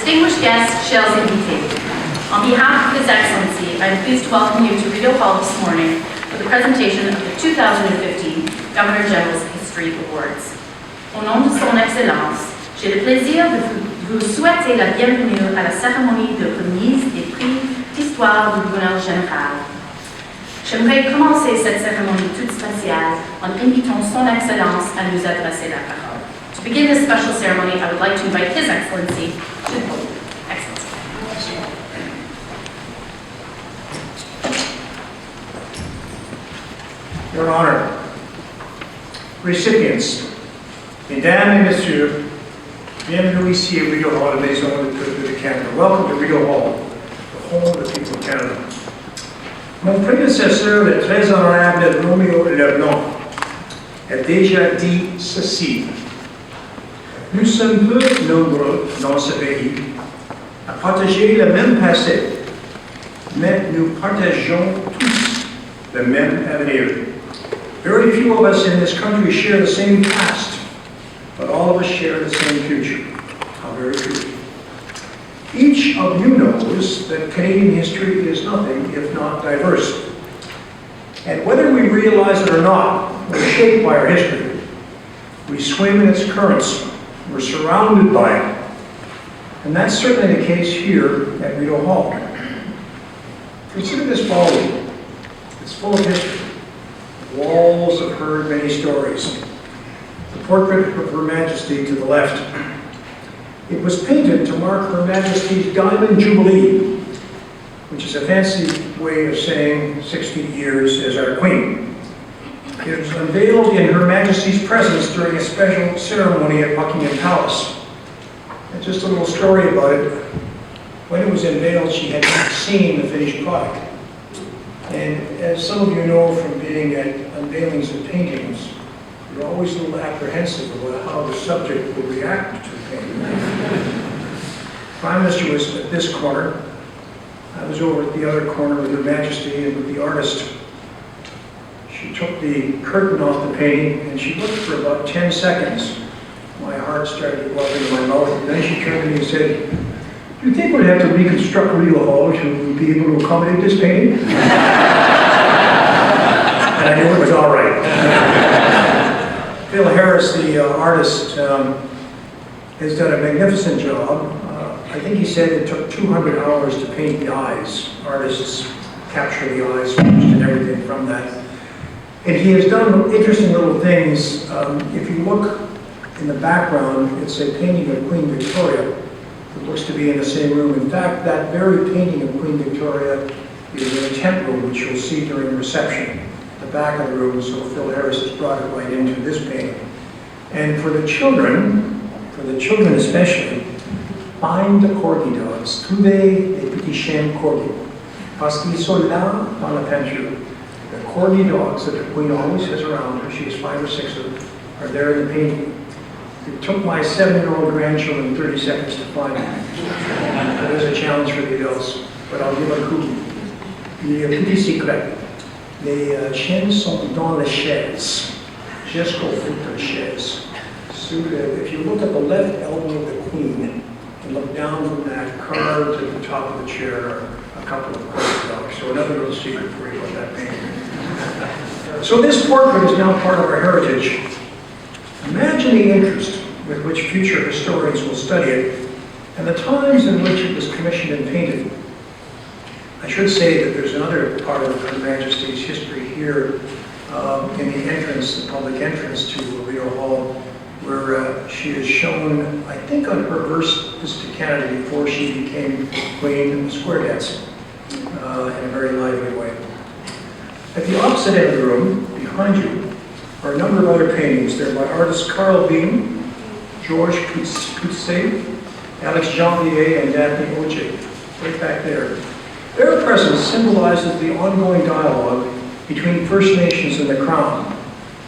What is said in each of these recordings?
Distinguished guests, chers invités, on behalf of His Excellency, I am pleased to welcome you to Rideau Hall this morning for the presentation of the 2015 Governor General's History Awards. Au nom de Son Excellence, j'ai le plaisir de vous souhaiter la bienvenue à la cérémonie de remise des prix d'histoire du gouverneur général. J'aimerais commencer cette cérémonie toute spéciale en invitant Son Excellence à nous adresser la parole. To begin this special ceremony, I would like to invite His Excellency to the podium. Excellency. Your Honor, recipients, Mesdames et Messieurs, bienvenue ici à Rideau Hall, la Maison du Peuple de Canada. Welcome to Rideau Hall, the home of the people of Canada. Mon prédécesseur, le très honorable Roméo Leblanc, a déjà dit ceci. Nous sommes peu nombreux dans ce pays à partager le même passé, mais nous partageons tous le même avenir. Very few of us in this country share the same past, but all of us share the same future. How very true. Each of you knows that Canadian history is nothing if not diverse. And whether we realize it or not, we're shaped by our history. We swim in its currents. We're surrounded by it. And that's certainly the case here at Rideau Hall. Consider this ballroom. It's full of history. The walls have heard many stories. The portrait of Her Majesty to the left. It was painted to mark Her Majesty's Diamond Jubilee, which is a fancy way of saying 60 years as our Queen. It was unveiled in Her Majesty's presence during a special ceremony at Buckingham Palace. And just a little story about it. When it was unveiled, she had not seen the finished product. And as some of you know from being at unveilings of paintings, you're always a little apprehensive about how the subject will react to the painting. Prime Minister was at this corner. I was over at the other corner with Her Majesty and with the artist. She took the curtain off the painting and she looked for about 10 seconds. My heart started to go up into my mouth, and then she turned to me and said, "Do you think we'd have to reconstruct Rideau Hall to be able to accommodate this painting?" And I knew it was all right. Phil Harris, the artist, has done a magnificent job. I think he said it took 200 hours to paint the eyes. Artists capture the eyes and everything from that. And he has done interesting little things. If you look in the background, it's a painting of Queen Victoria. It looks to be in the same room. In fact, that very painting of Queen Victoria is in a tent room, which you'll see during the reception, the back of the room. So Phil Harris has brought it right into this painting. And for the children especially, find the corgi dogs. Trouvez les petits chiens corgi. Parce qu'ils sont là dans la peinture. The corgi dogs that the Queen always has around her, she has 5 or 6 of them, are there in the painting. It took my 7-year-old grandchildren 30 seconds to find them. That is a challenge for the adults, but I'll give a coup. Les petits secrets. Les chiens sont dans les chaises, jusqu'au foot of the chaise. So if you look at the left elbow of the Queen, and look down from that, carved to the top of the chair are a couple of corgi dogs. So another little secret for you about that painting. So this portrait is now part of our heritage. Imagine the interest with which future historians will study it and the times in which it was commissioned and painted. I should say that there's another part of Her Majesty's history here in the entrance, the public entrance to Rideau Hall, where she is shown, I think, on her visit to Canada before she became Queen, the square dance in a very lively way. At the opposite end of the room, behind you, are a number of other paintings. They're by artists Carl Beam, Georges Coutset, Alex Janvier, and Daphne Oche, right back there. Their presence symbolizes the ongoing dialogue between First Nations and the Crown,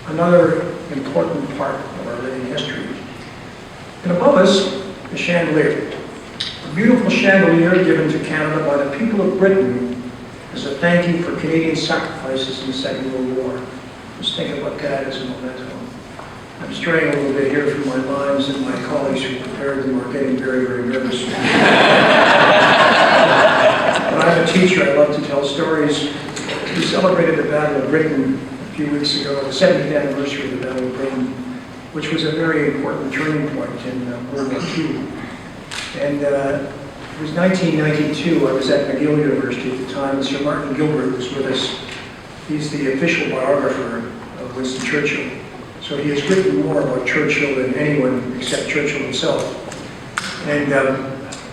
another important part of our living history. And above us, the chandelier. A beautiful chandelier given to Canada by the people of Britain as a thank you for Canadian sacrifices in the Second World War. Just think about that as a memento. I'm straying a little bit here from my lines, and my colleagues who prepared them are getting very, very nervous. When I'm a teacher, I love to tell stories. We celebrated the Battle of Britain a few weeks ago, the 70th anniversary of the Battle of Britain, which was a very important turning point in World War II. And it was 1992. I was at McGill University at the time, and Sir Martin Gilbert was with us. He's the official biographer of Winston Churchill. So he has written more about Churchill than anyone except Churchill himself. And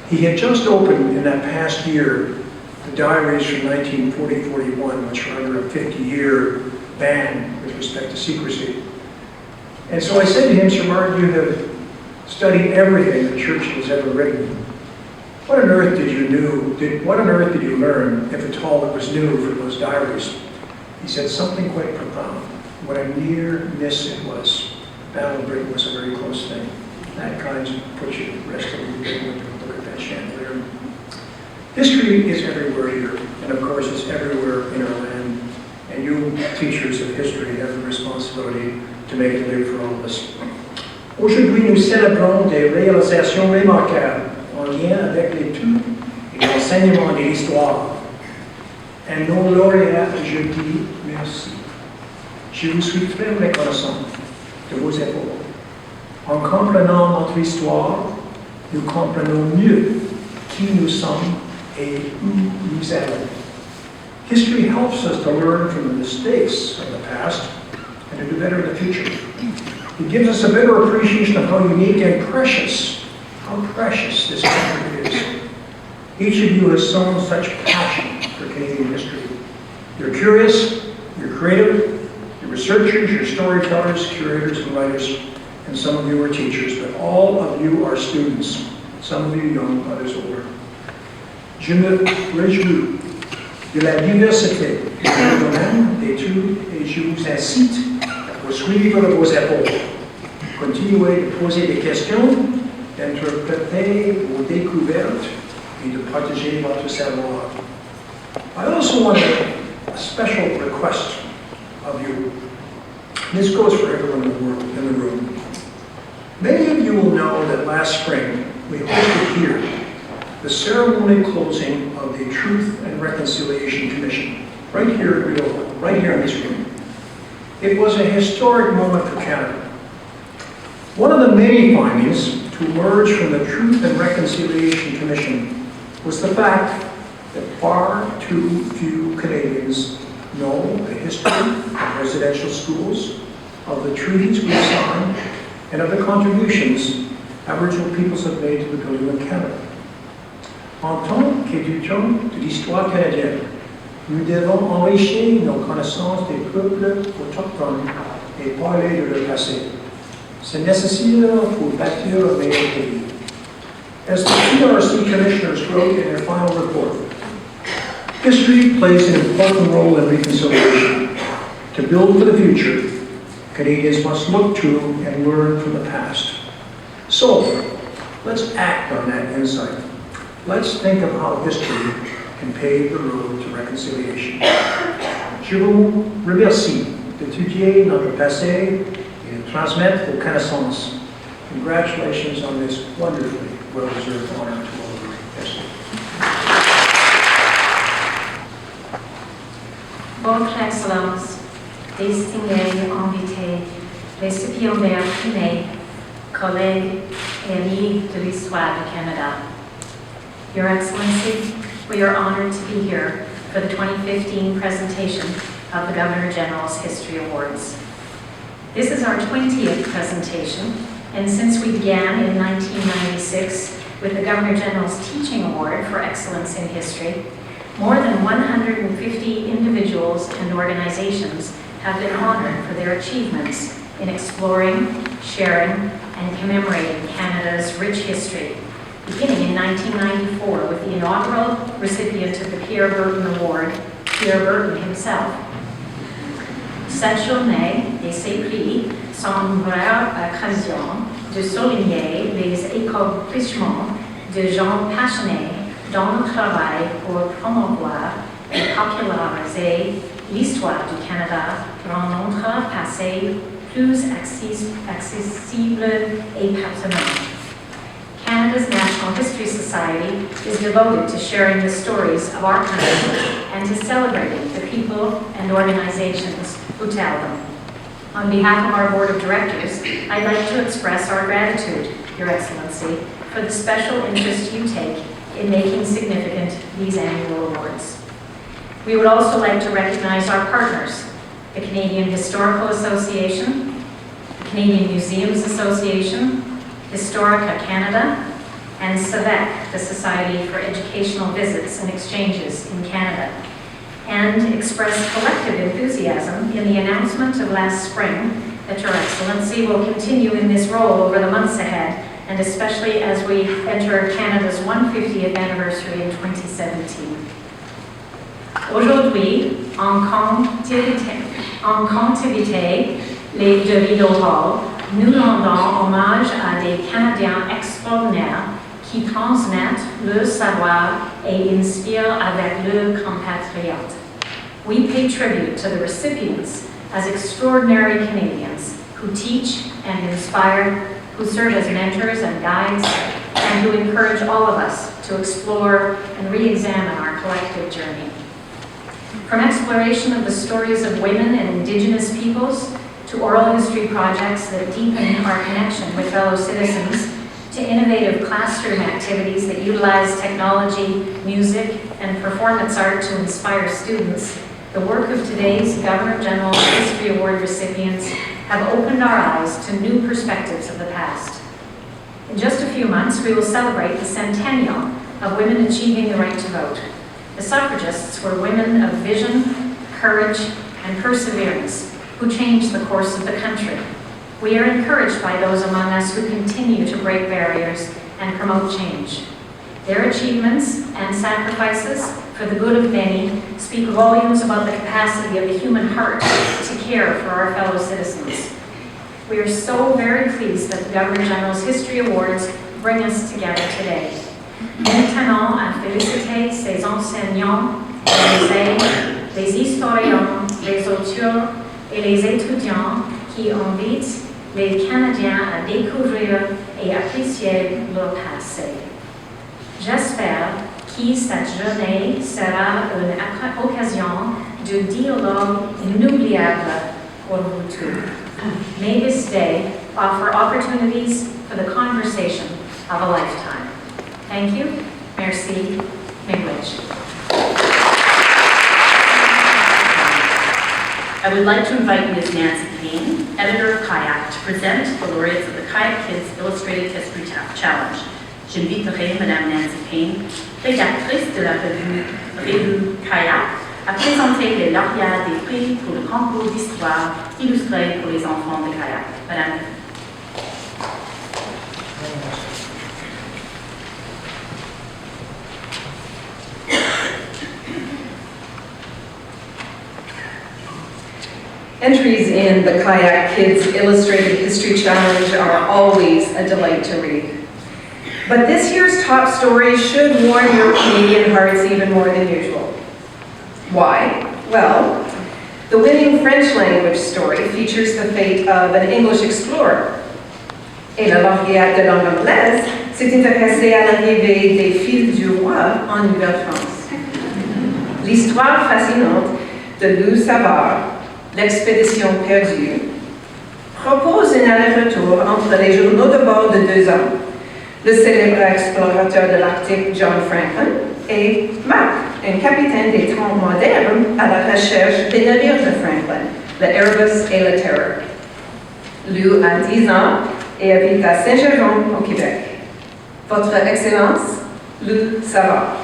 he had just opened in that past year the diaries from 1940-41, which are under a 50-year ban with respect to secrecy. And so I said to him, Sir Martin, you have studied everything that Churchill has ever written. What on earth did you learn, if at all, that was new from those diaries? He said something quite profound. What a near miss it was. The Battle of Britain was a very close thing. That kind of puts you to rest a little bit when you look at that chandelier. History is everywhere here, and of course it's everywhere in our land. And you, teachers of history, have the responsibility to make it live for all of us. Aujourd'hui, nous célébrons des réalisations remarquables en lien avec l'étude et l'enseignement de l'histoire. Et nos lauréats, je dis merci. Je vous suis très reconnaissant de vos efforts. En comprenant notre histoire, nous comprenons mieux qui nous sommes et où nous allons. History helps us to learn from the mistakes of the past and to do better in the future. It gives us a better appreciation of how unique and precious this country is. Each of you has shown such passion for Canadian history. You're curious, you're creative, you're researchers, you're storytellers, curators, and writers, and some of you are teachers, but all of you are students, some of you young, others older. Je me réjouis de la diversité de vos domaines d'études et je vous incite à poursuivre vos efforts. Continuez de poser des questions, d'interpréter vos découvertes et de protéger votre savoir. I also want a special request of you. This goes for everyone in the room. Many of you will know that last spring we hosted here the ceremony closing of the Truth and Reconciliation Commission, right here at Rideau Hall, right here in this room. It was a historic moment for Canada. One of the many findings to emerge from the Truth and Reconciliation Commission was the fact that far too few Canadians know the history of residential schools, of the treaties we've signed, and of the contributions Aboriginal peoples have made to the building of Canada. En tant qu'étudiants de l'histoire canadienne, nous devons enrichir nos connaissances des peuples autochtones et parler de leur passé. C'est nécessaire pour bâtir un meilleur pays. As the TRC commissioners wrote in their final report, history plays an important role in reconciliation. To build for the future, Canadians must look to and learn from the past. So, let's act on that insight. Let's think of how history can pave the road to reconciliation. Je vous remercie d'étudier notre passé et de transmettre vos connaissances. Congratulations on this wonderfully well-deserved honor to all of you. Yes. Votre Excellence, distingués invités, récipiendaires primés, collègues et amis de l'histoire du Canada. Your Excellency, we are honored to be here for the 2015 presentation of the Governor General's History Awards. This is our 20th presentation, and since we began in 1996 with the Governor General's Teaching Award for Excellence in History, more than 150 individuals and organizations have been honored for their achievements in exploring, sharing, and commemorating Canada's rich history, beginning in 1994 with the inaugural recipient of the Pierre Berton Award, Pierre Berton himself. Cette journée et ces prix sont une vraie occasion de souligner les accomplissements de gens passionnés dans le travail pour promouvoir et populariser l'histoire du Canada dans notre passé plus accessible et pertinent. Canada's National History Society is devoted to sharing the stories of our country and to celebrating the people and organizations who tell them. On behalf of our Board of Directors, I'd like to express our gratitude, Your Excellency, for the special interest you take in making significant these annual awards. We would also like to recognize our partners, the Canadian Historical Association, the Canadian Museums Association, Historica Canada, and SAVEC, the Society for Educational Visits and Exchanges in Canada, and express collective enthusiasm in the announcement of last spring that Your Excellency will continue in this role over the months ahead, and especially as we enter Canada's 150th anniversary in 2017. Aujourd'hui, en captivité de Rideau Hall, nous rendons hommage à des Canadiens extraordinaires qui transmettent leur savoir et inspirent avec leurs compatriotes. We pay tribute to the recipients as extraordinary Canadians who teach and inspire, who serve as mentors and guides, and who encourage all of us to explore and re-examine our collective journey. From exploration of the stories of women and Indigenous peoples, to oral history projects that deepen our connection with fellow citizens, to innovative classroom activities that utilize technology, music, and performance art to inspire students, the work of today's Governor General's History Award recipients have opened our eyes to new perspectives of the past. In just a few months, we will celebrate the centennial of women achieving the right to vote. The suffragists were women of vision, courage, and perseverance who changed the course of the country. We are encouraged by those among us who continue to break barriers and promote change. Their achievements and sacrifices for the good of many speak volumes about the capacity of the human heart to care for our fellow citizens. We are so very pleased that the Governor General's History Awards bring us together today. Nous tenons à féliciter ces enseignants, les historiens, les auteurs et les étudiants qui invitent les Canadiens à découvrir et apprécier leur passé. J'espère que cette journée sera une occasion de dialogue inoubliable pour vous tous. May this day offer opportunities for the conversation of a lifetime. Thank you. Merci. Miigwech. I would like to invite Ms. Nancy Payne, editor of Kayak, to present the laureates of the Kayak Kids Illustrated History Challenge. J'inviterai Mme Nancy Payne, rédactrice de la revue Kayak, à présenter les lauréats des prix pour le concours d'histoire illustré pour les enfants de Kayak. Madame. Entries in the Kayak Kids Illustrated History Challenge are always a delight to read. But this year's top story should warm your Canadian hearts even more than usual. Why? Well, the winning French language story features the fate of an English explorer. Et la lauréate de langue anglaise s'est intéressée à l'arrivée des fils du roi en Nouvelle-France. L'histoire fascinante de Lou Savard, L'expédition perdue, propose un aller-retour entre les journaux de bord de 2 hommes, le célèbre explorateur de l'Arctique John Franklin et Mac, un capitaine des temps modernes à la recherche des navires de Franklin, le Erebus et le Terror. Lou a 10 ans et habite à Saint-Jérôme au Québec. Votre Excellence, Lou Savard.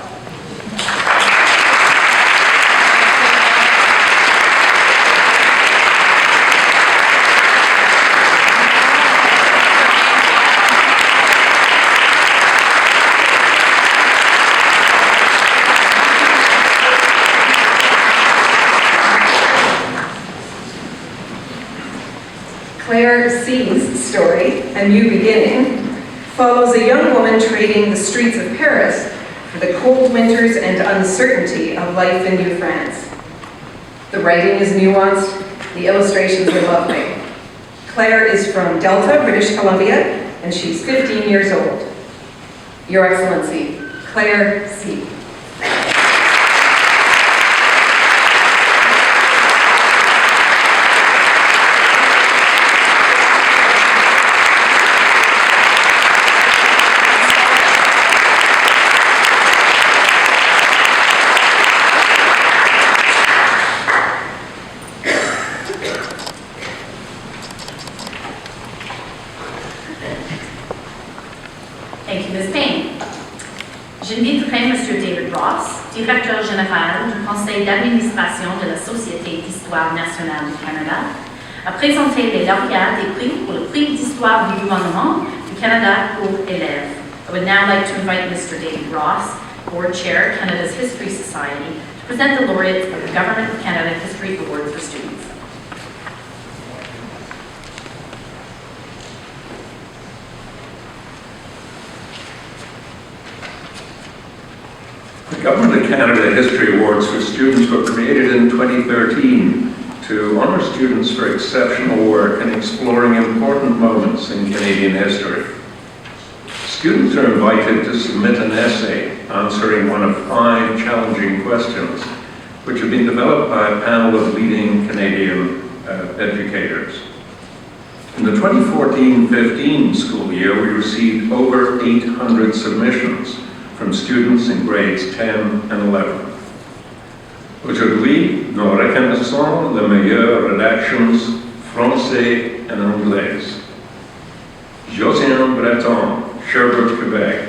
Claire C's story, A New Beginning, follows a young woman trading the streets of Paris for the cold winters and uncertainty of life in New France. The writing is nuanced, the illustrations are lovely. Claire is from Delta, British Columbia, and she's 15 years old. Your Excellency, Claire C. Thank you, Ms. Payne. J'inviterai M. David Ross, directeur général du Conseil d'administration de la Société d'histoire nationale du Canada, à présenter les lauréats des prix pour le prix d'histoire du gouvernement du Canada pour élèves. I would now like to invite Mr. David Ross, Board Chair, Canada's History Society, to present the laureates of the Government of Canada History Awards for Students. The Government of Canada History Awards for Students were created in 2013 to honor students for exceptional work in exploring important moments in Canadian history. Students are invited to submit an essay answering one of 5 challenging questions, which have been developed by a panel of leading Canadian educators. In the 2014-15 school year, we received over 800 submissions from students in grades 10 and 11. Aujourd'hui, nous reconnaissons les meilleures rédactions français et anglaises. Josiane Breton, Sherbrooke, Québec.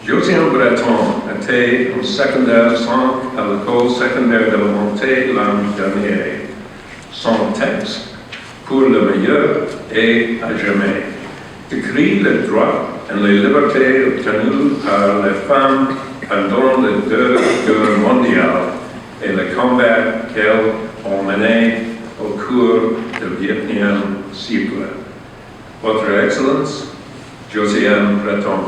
Josiane Breton était en secondaire 5 à l'école secondaire de la Montée l'année dernière. Son texte, pour le meilleur et à jamais, décrit les droits et les libertés obtenues par les femmes pendant les 2 guerres mondiales et le combat qu'elles ont mené au cours du 20e siècle. Votre Excellence, Josiane Breton.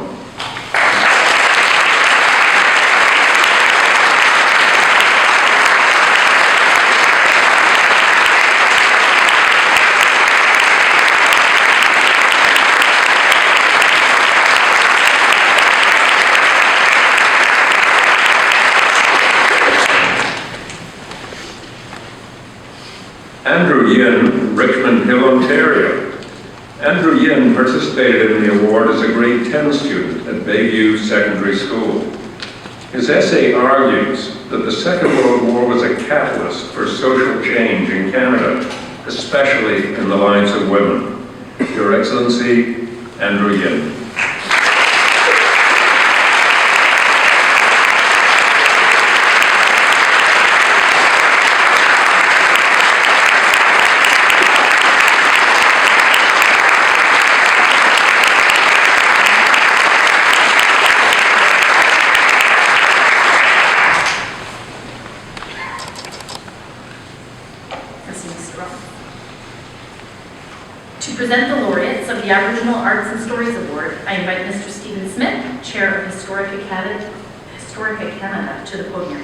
Andrew Yin, Richmond Hill, Ontario. Andrew Yin participated in the award as a grade 10 student at Bayview Secondary School. His essay argues that the Second World War was a catalyst for social change in Canada, especially in the lives of women. Your Excellency, Andrew Yin. To present the laureates of the Aboriginal Arts and Stories Award, I invite Mr. Stephen Smith, Chair of Historic Canada, to the podium.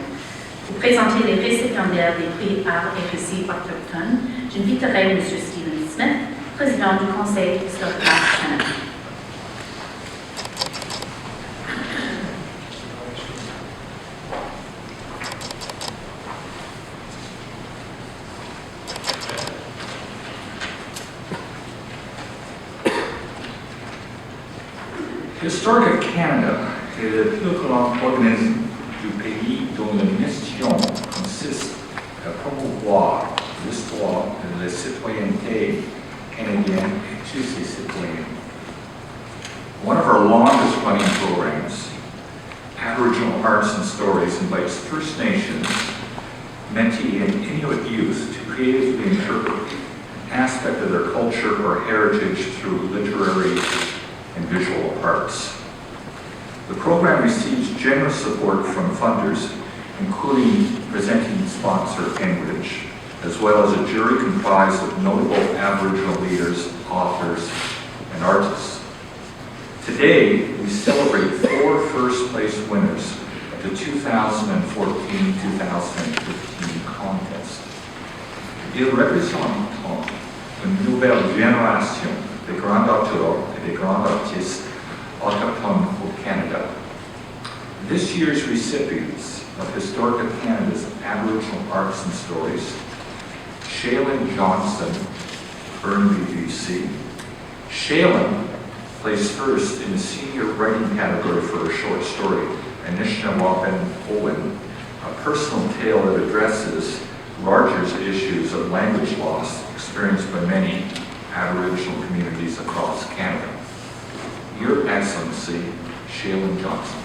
Pour présenter les récipiendaires des prix Arts et Récits autochtones, j'inviterai M. Stephen Smith, Président du Conseil historique du Canada. Historic Canada est le plus grand organisme du pays dont la mission consiste à promouvoir l'histoire de la citoyenneté canadienne et tous ses citoyens. One of our longest running programs, Aboriginal Arts and Stories, invites First Nations, Métis, and Inuit youth to creatively interpret an aspect of their culture or heritage through literary and visual arts. The program receives generous support from funders, including presenting sponsor Enbridge, as well as a jury comprised of notable Aboriginal leaders, authors, and artists. Today, we celebrate 4 first-place winners of the 2014-2015 contest. Ils représentent une nouvelle génération de grands doctorants et de grands artistes autochtones au Canada. This year's recipients of Historica Canada's Aboriginal Arts and Stories, Shaylin Johnson, Burnaby, BC. Shaylin placed first in the senior writing category for her short story, Anishinaabe Owen, a personal tale that addresses larger issues of language loss experienced by many Aboriginal communities across Canada. Your Excellency, Shaylin Johnson.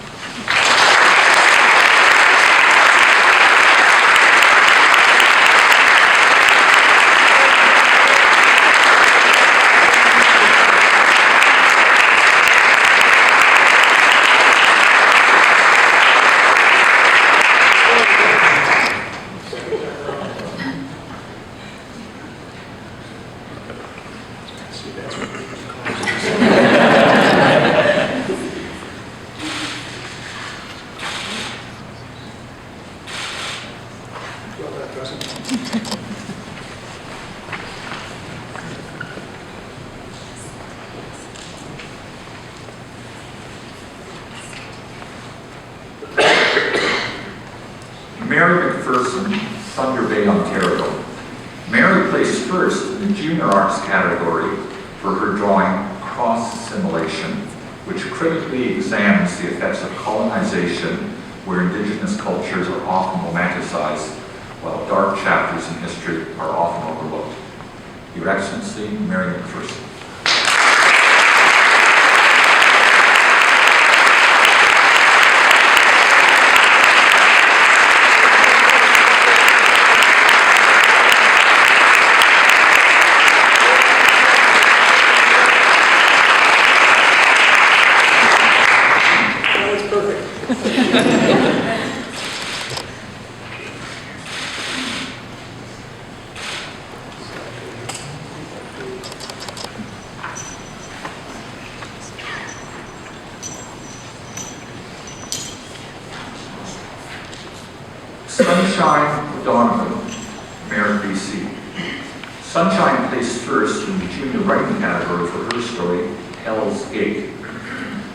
Mary McPherson, Thunder Bay, Ontario. Mary placed first in the Junior Arts category for her drawing Cross Assimilation, which critically examines the effects of colonization where Indigenous cultures are often romanticized, while dark chapters in history are often overlooked. Your Excellency, Mary McPherson. Sunshine Donovan, Merritt, BC. Sunshine placed first in the junior writing category for her story, Hell's Gate,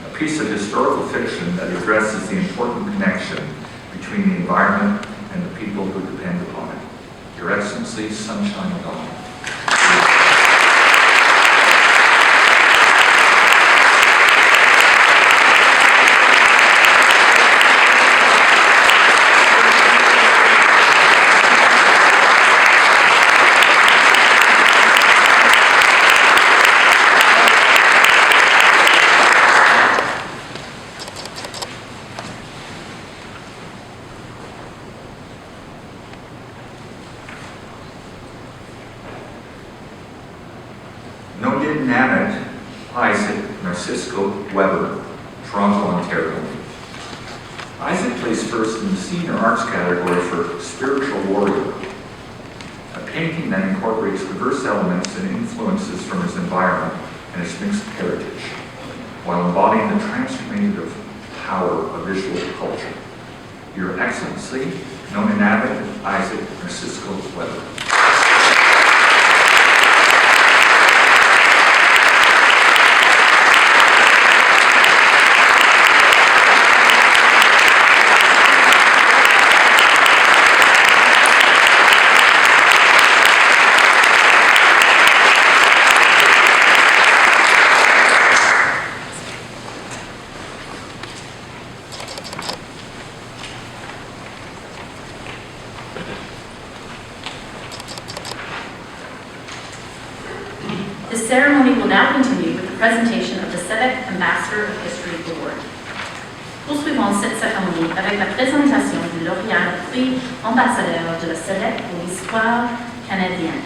a piece of historical fiction that addresses the important connection between the environment and the people who depend upon it. Your Excellency, Sunshine Donovan. Nodin Namit Isaac Narcisco Weber, Toronto, Ontario. Isaac placed first in the Senior Arts category for Spiritual Warrior, a painting that incorporates diverse elements and influences from his environment and his mixed heritage, while embodying the transformative power of visual culture. Your Excellency, Nodin Namit Isaac Narcisco Weber. The ceremony will now continue with the presentation of the SEDEC Ambassador of History Award. Poursuivons cette cérémonie avec la présentation du lauréat prix ambassadeur de la SEDEC pour l'histoire canadienne.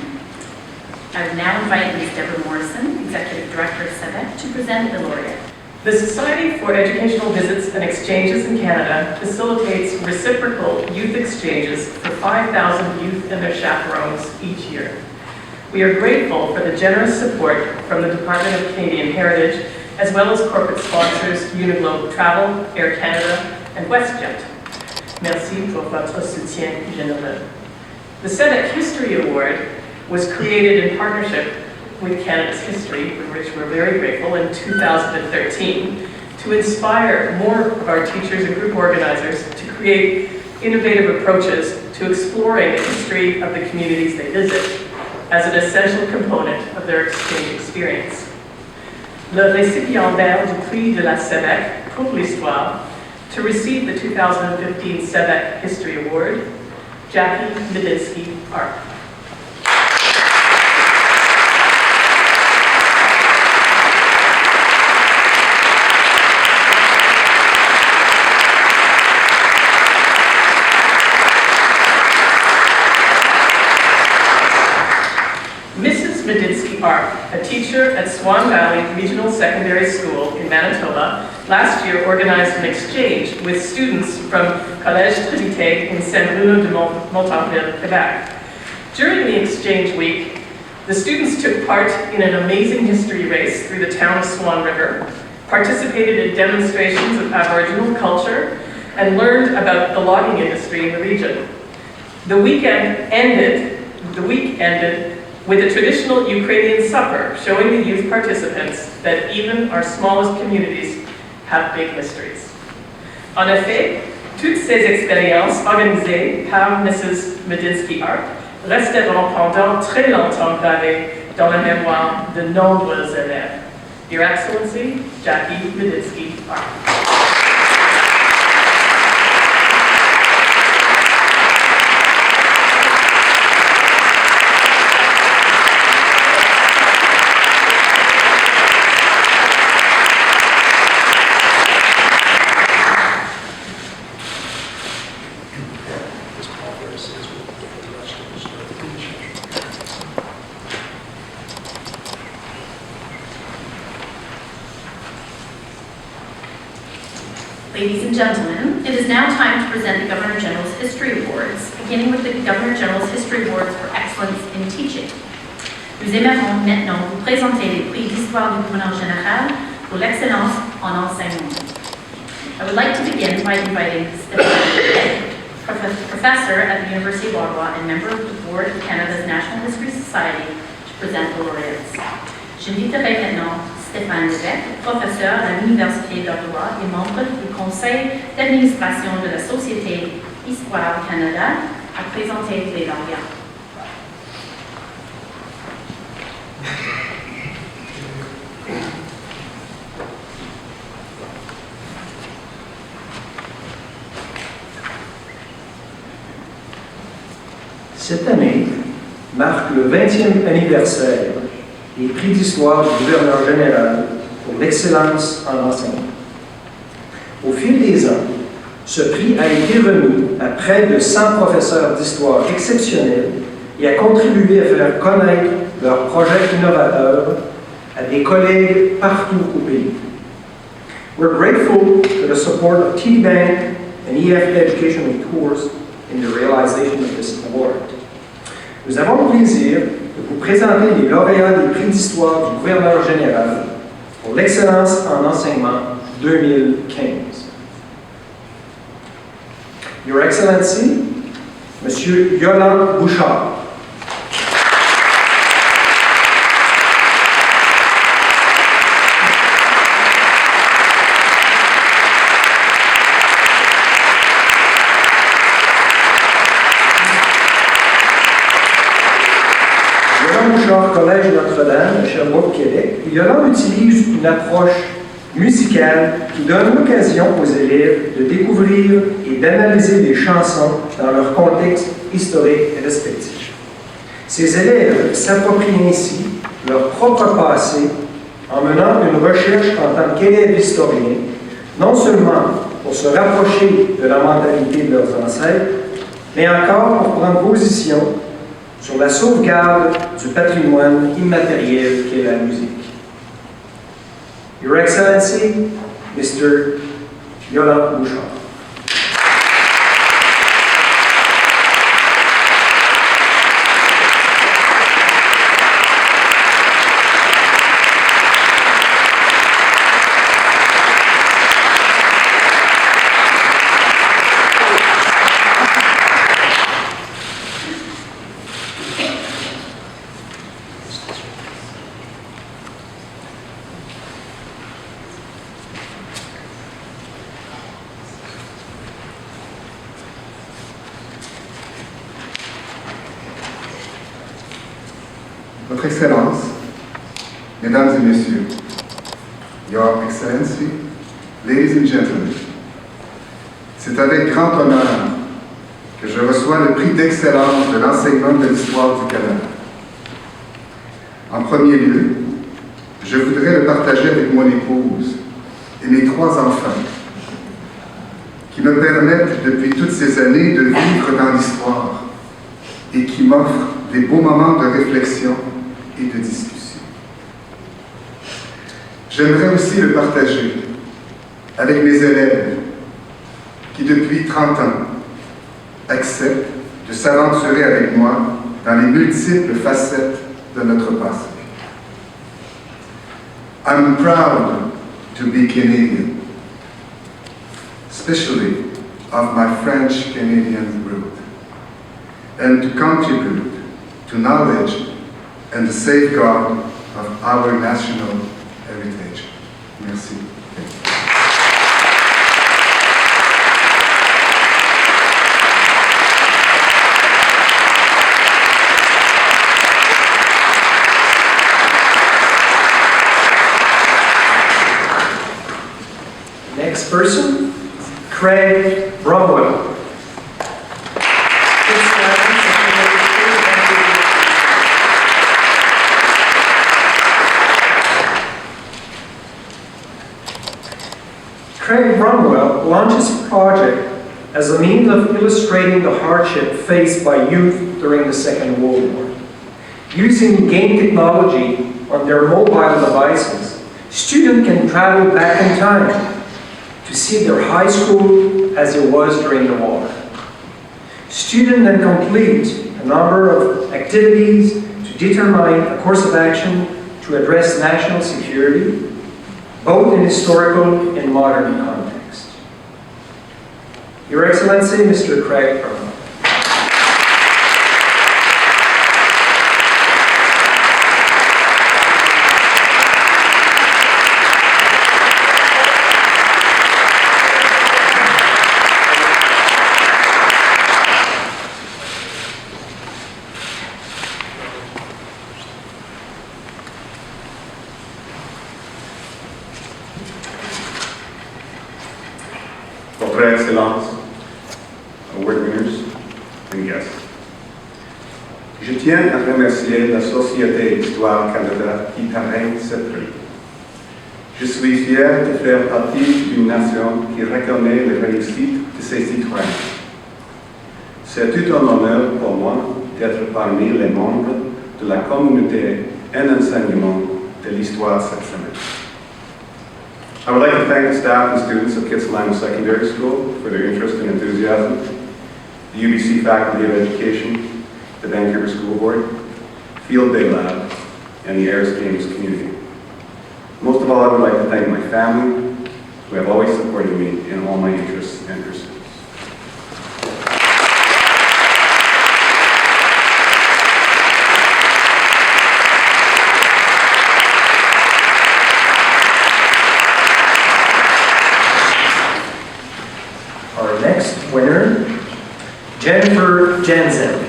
I would now invite Ms. Deborah Morrison, Executive Director of SEDEC, to present the laureate. The Society for Educational Visits and Exchanges in Canada facilitates reciprocal youth exchanges for 5,000 youth and their chaperones each year. We are grateful for the generous support from the Department of Canadian Heritage, as well as corporate sponsors Uniglobe Travel, Air Canada, and WestJet. Merci pour votre soutien généreux. The SEDEC History Award was created in partnership with Canada's history, for which we're very grateful, in 2013, to inspire more of our teachers and group organizers to create innovative approaches to exploring the history of the communities they visit as an essential component of their exchange experience. Le récipiendaire du prix de la CEVEC pour l'histoire to receive the 2015 CEVEC History Award, Jackie Medinsky-Arp. Mrs. Medinsky-Arp, a teacher at Swan Valley Regional Secondary School in Manitoba, last year organized an exchange with students from Collège Trinité in Saint-Bruno de Montarville, Quebec. During the exchange week, the students took part in an amazing history race through the town of Swan River, participated in demonstrations of Aboriginal culture, and learned about the logging industry in the region. The week ended with a traditional Ukrainian supper, showing the youth participants that even our smallest communities have big histories. En effet, toutes ces expériences organisées par Mrs. Medinsky-Arp resteront pendant très longtemps gravées dans la mémoire de nombreux élèves. Your Excellency, Jackie Medinsky-Arp. Ladies and gentlemen, it is now time to present the Governor General's History Awards, beginning with the Governor General's History Awards for Excellence in Teaching. Nous aimerons maintenant vous présenter les prix d'histoire du Gouverneur Général pour l'excellence en enseignement. I would like to begin by inviting Stéphane, professor at the University of Ottawa and member of the Board of Canada's National History Society, to present the laureates. J'inviterai maintenant Stéphane Lévesque, professeur à l'Université d'Ottawa et membre du conseil d'administration de la Société Histoire Canada, à présenter les lauréats. Cette année marque le 20e anniversaire des prix d'histoire du gouverneur général pour l'excellence en enseignement. Au fil des ans, ce prix a été remis à près de 100 professeurs d'histoire exceptionnels et a contribué à faire connaître leurs projets innovateurs à des collègues partout au pays. We're grateful for the support of TD Bank and EF Educational Tours in the realization of this award. Nous avons le plaisir de vous présenter les lauréats des prix d'histoire du gouverneur général pour l'excellence en enseignement 2015. Your Excellency, Monsieur Yolande Bouchard. Collège Notre-Dame à Sherbrooke, Québec, Yolande utilise une approche musicale qui donne l'occasion aux élèves de découvrir et d'analyser les chansons dans leur contexte historique respectif. Ces élèves s'approprient ainsi leur propre passé en menant une recherche en tant qu'élèves historiens, non seulement pour se rapprocher de la mentalité de leurs ancêtres, mais encore pour prendre position sur la sauvegarde du patrimoine immatériel qu'est la musique. Your Excellency, Mr. Yolande Bouchard. Votre Excellence, Mesdames et Messieurs, Your Excellency, Ladies and Gentlemen, c'est avec grand honneur que je reçois le prix d'excellence de l'enseignement de l'histoire du Canada. En premier lieu, je voudrais le partager avec mon épouse et mes 3 enfants, qui me permettent depuis toutes ces années de vivre dans l'histoire et qui m'offrent des beaux moments de réflexion et de discussion. J'aimerais aussi le partager avec mes élèves qui, depuis 30 ans, acceptent de s'aventurer avec moi dans les multiples facettes de notre passé. I'm proud to be Canadian, especially of my French-Canadian root, and to contribute to knowledge and the safeguard of our national heritage. Merci. Next person, Craig Bromwell. Craig Bromwell launched his project as a means of illustrating the hardship faced by youth during the Second World War. Using game technology on their mobile devices, students can travel back in time to see their high school as it was during the war. Students then complete a number of activities to determine a course of action to address national security, both in historical and modern context. Your Excellency, Mr. Craig Bromwell. Votre Excellence, award winners and guests. Je tiens à remercier la Société Histoire Canada qui parraine cette prix. Je suis fier de faire partie d'une nation qui reconnaît les réussites de ses citoyens. C'est tout un honneur pour moi d'être parmi les membres de la communauté en enseignement de l'histoire cette semaine. I would like to thank the staff and students of Kitsilano Secondary School for their interest and enthusiasm, the UBC Faculty of Education, the Vancouver School Board, Field Day Lab, and the Ayers Games community. Most of all, I would like to thank my family, who have always supported me in all my interests and pursuits. Our next winner, Jennifer Jensen.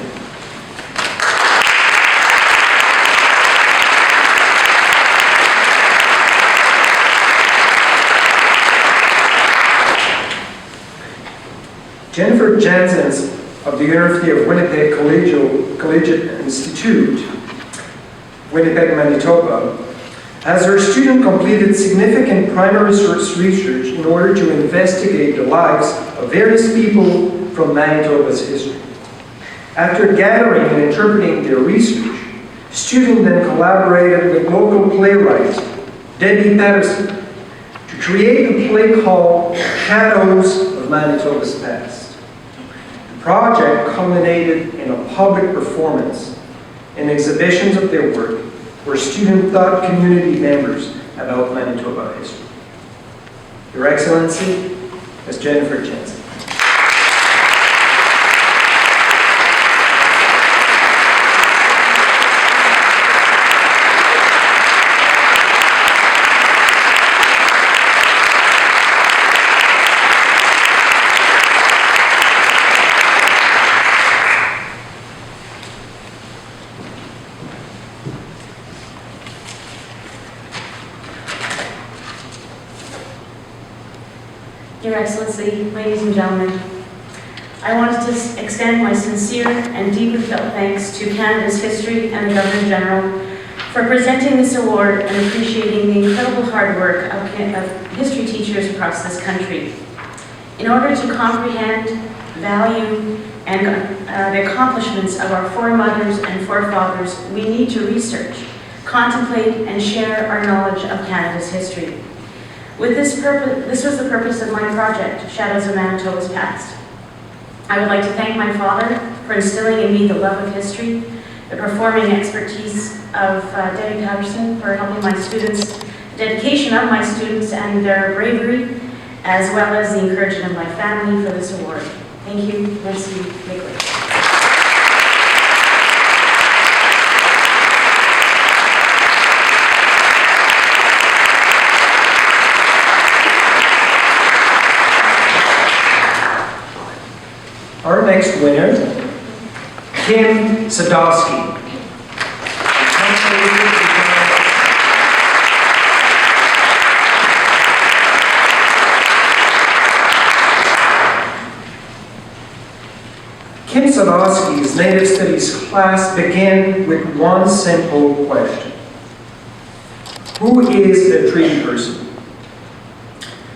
Jennifer Jensen of the University of Winnipeg Collegiate Institute, Winnipeg, Manitoba, has her student completed significant primary research in order to investigate the lives of various people from Manitoba's history. After gathering and interpreting their research, students then collaborated with local playwright Debbie Patterson to create a play called Shadows of Manitoba's Past. The project culminated in a public performance and exhibitions of their work where students taught community members about Manitoba history. Your Excellency, Ms. Jennifer Jensen. Your Excellency, ladies and gentlemen, I wanted to extend my sincere and deeply felt thanks to Canada's History and the Governor General for presenting this award and appreciating the incredible hard work of history teachers across this country. In order to comprehend, value, and the accomplishments of our foremothers and forefathers, we need to research, contemplate, and share our knowledge of Canada's history. With this was the purpose of my project, Shadows of Manitoba's Past. I would like to thank my father for instilling in me the love of history, the performing expertise of Debbie Patterson for helping my students, the dedication of my students and their bravery, as well as the encouragement of my family for this award. Thank you. Merci. Beaucoup. Our next winner, Kim Sadowski. Kim Sadowski's Native Studies class began with one simple question. Who is a treaty person?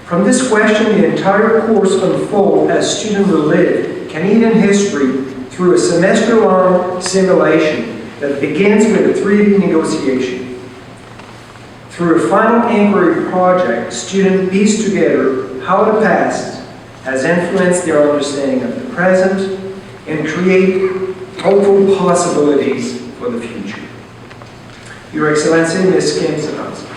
From this question, the entire course unfolds as students relive Canadian history through a semester-long simulation that begins with a treaty negotiation. Through a final inquiry project, students piece together how the past has influenced their understanding of the present and create hopeful possibilities for the future. Your Excellency, Ms. Kim Sadowski.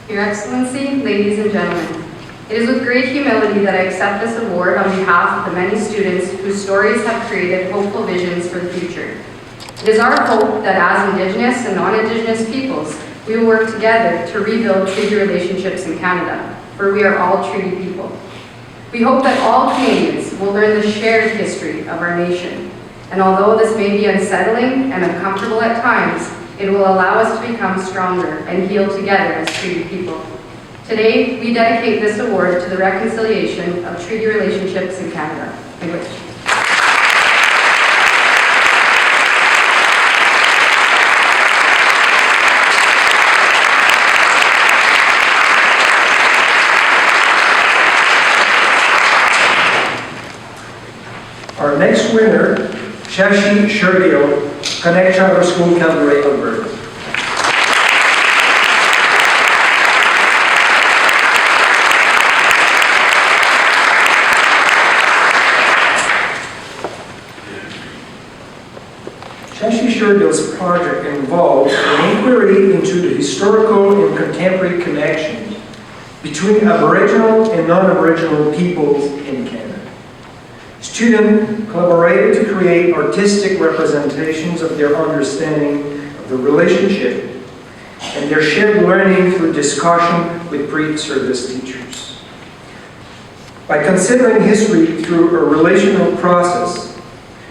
Your Excellency, ladies and gentlemen, it is with great humility that I accept this award on behalf of the many students whose stories have created hopeful visions for the future. It is our hope that as Indigenous and non-Indigenous peoples, we will work together to rebuild treaty relationships in Canada, for we are all treaty people. We hope that all Canadians will learn the shared history of our nation, and although this may be unsettling and uncomfortable at times, it will allow us to become stronger and heal together as treaty people. Today, we dedicate this award to the reconciliation of treaty relationships in Canada. Thank you. Our next winner, Shashi Shergill, Connect Charter School, Calgary, Alberta. Shashi Shergill's project involved an inquiry into the historical and contemporary connections between Aboriginal and non-Aboriginal peoples in Canada. Students collaborated to create artistic representations of their understanding of the relationship and their shared learning through discussion with pre-service teachers. By considering history through a relational process,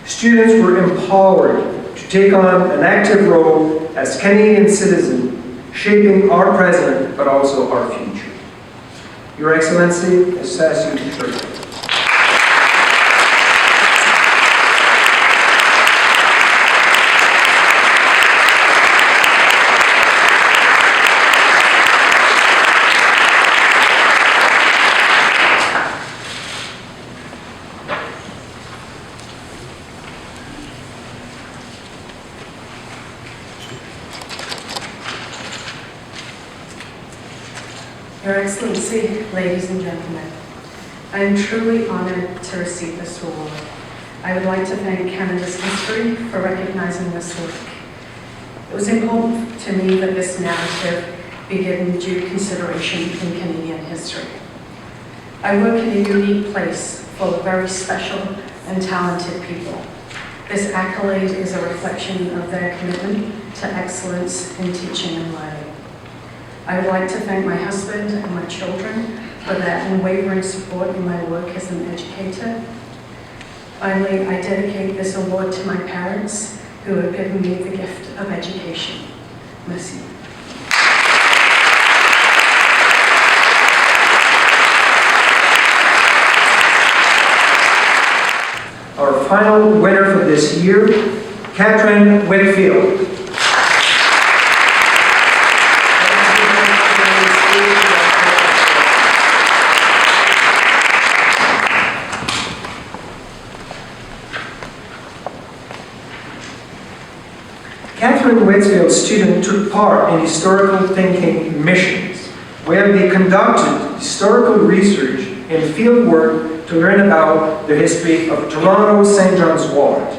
students were empowered to take on an active role as Canadian citizens, shaping our present but also our future. Your Excellency, Sassy Shergill. Your Excellency, ladies and gentlemen, I am truly honored to receive this award. I would like to thank Canada's History for recognizing this work. It was important to me that this narrative be given due consideration in Canadian history. I work in a unique place full of very special and talented people. This accolade is a reflection of their commitment to excellence in teaching and learning. I would like to thank my husband and my children for their unwavering support in my work as an educator. Finally, I dedicate this award to my parents who have given me the gift of education. Merci. Our final winner for this year, Catherine Whitfield. Catherine Whitfield's students took part in historical thinking missions, where they conducted historical research and field work to learn about the history of Toronto St. John's Ward.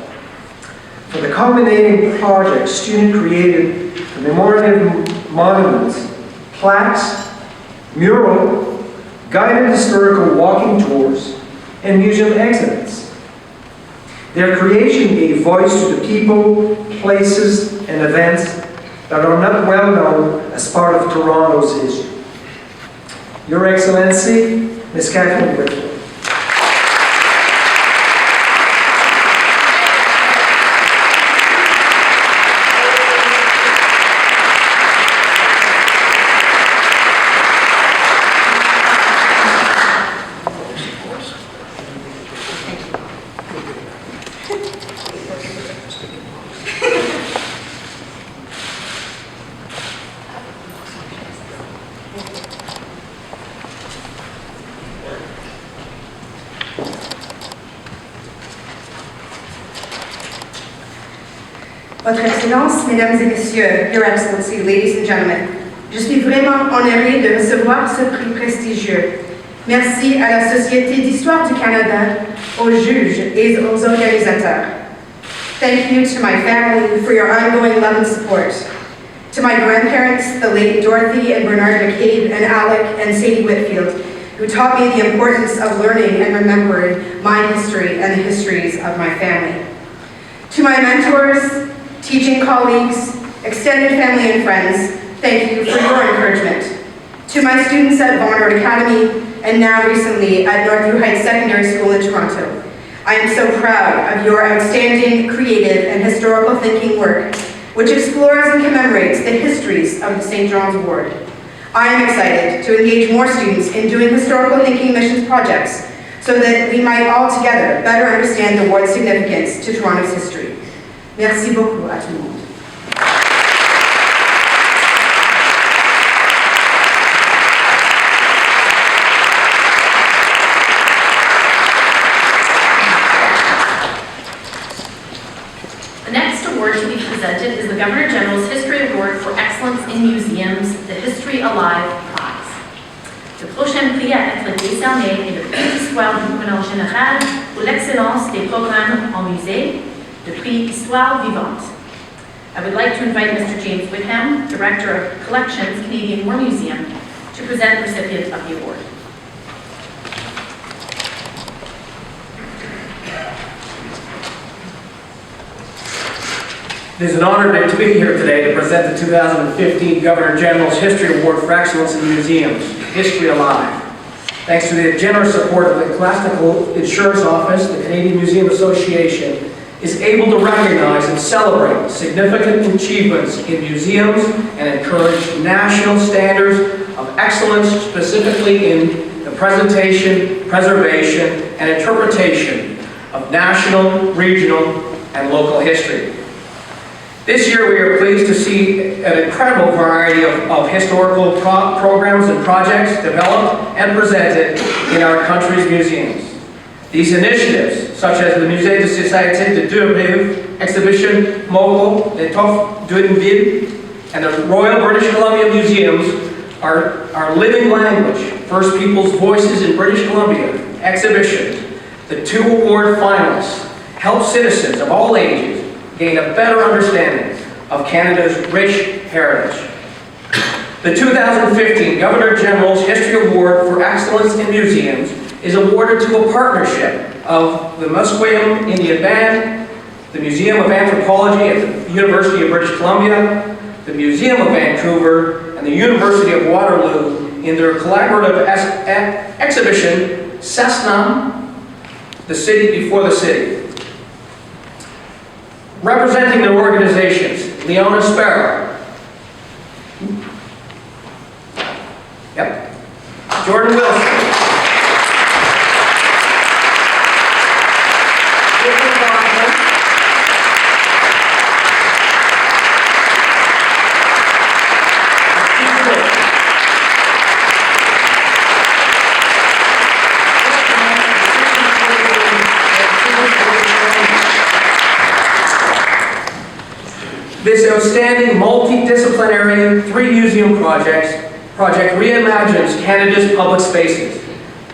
For the culminating project, students created commemorative monuments, plaques, mural, guided historical walking tours, and museum exhibits. Their creation gave voice to the people, places, and events that are not well known as part of Toronto's history. Your Excellency, Ms. Catherine Whitfield. Votre Excellence, Mesdames et Messieurs, Your Excellency, Ladies and Gentlemen, je suis vraiment honorée de recevoir ce prix prestigieux. Merci à la Société d'Histoire du Canada, aux juges et aux organisateurs. Thank you to my family for your ongoing love and support. To my grandparents, the late Dorothy and Bernard McCabe and Alec and Sadie Whitfield, who taught me the importance of learning and remembering my history and the histories of my family. To my mentors, teaching colleagues, extended family and friends, thank you for your encouragement. To my students at Barnard Academy, and now recently at Northview Heights Secondary School in Toronto, I am so proud of your outstanding, creative, and historical thinking work, which explores and commemorates the histories of the St. John's Ward. I am excited to engage more students in doing historical thinking missions projects so that we might all together better understand the ward's significance to Toronto's history. Merci beaucoup à tout le monde. The next award to be presented is the Governor General's History Award for Excellence in Museums, the History Alive Prize. Le prochain prix à être décerné est le prix d'Histoire du gouverneur général pour l'excellence des programmes en musée, le prix Histoire Vivante. I would like to invite Mr. James Whitham, Director of Collections, Canadian War Museum, to present the recipient of the award. It is an honor to be here today to present the 2015 Governor General's History Award for Excellence in Museums, History Alive. Thanks to the generous support of the Classical Insurance Office, the Canadian Museum Association is able to recognize and celebrate significant achievements in museums and encourage national standards of excellence, specifically in the presentation, preservation, and interpretation of national, regional, and local history. This year, we are pleased to see an incredible variety of historical programs and projects developed and presented in our country's museums. These initiatives, such as the Musée de Société de Deux-Rives, Exhibition Mobile, l'Étoffe d'une Ville, and the Royal British Columbia Museums, are living language, First People's Voices in British Columbia, exhibition. The two award finalists help citizens of all ages gain a better understanding of Canada's rich heritage. The 2015 Governor General's History Award for Excellence in Museums is awarded to a partnership of the Musqueam Indian Band, the Museum of Anthropology at the University of British Columbia, the Museum of Vancouver, and the University of Waterloo in their collaborative exhibition, Cessna, the City Before the City. Representing their organizations, Leona Sparrow. Yep. Jordan Wilson. This outstanding multidisciplinary three-museum project reimagines Canada's public spaces.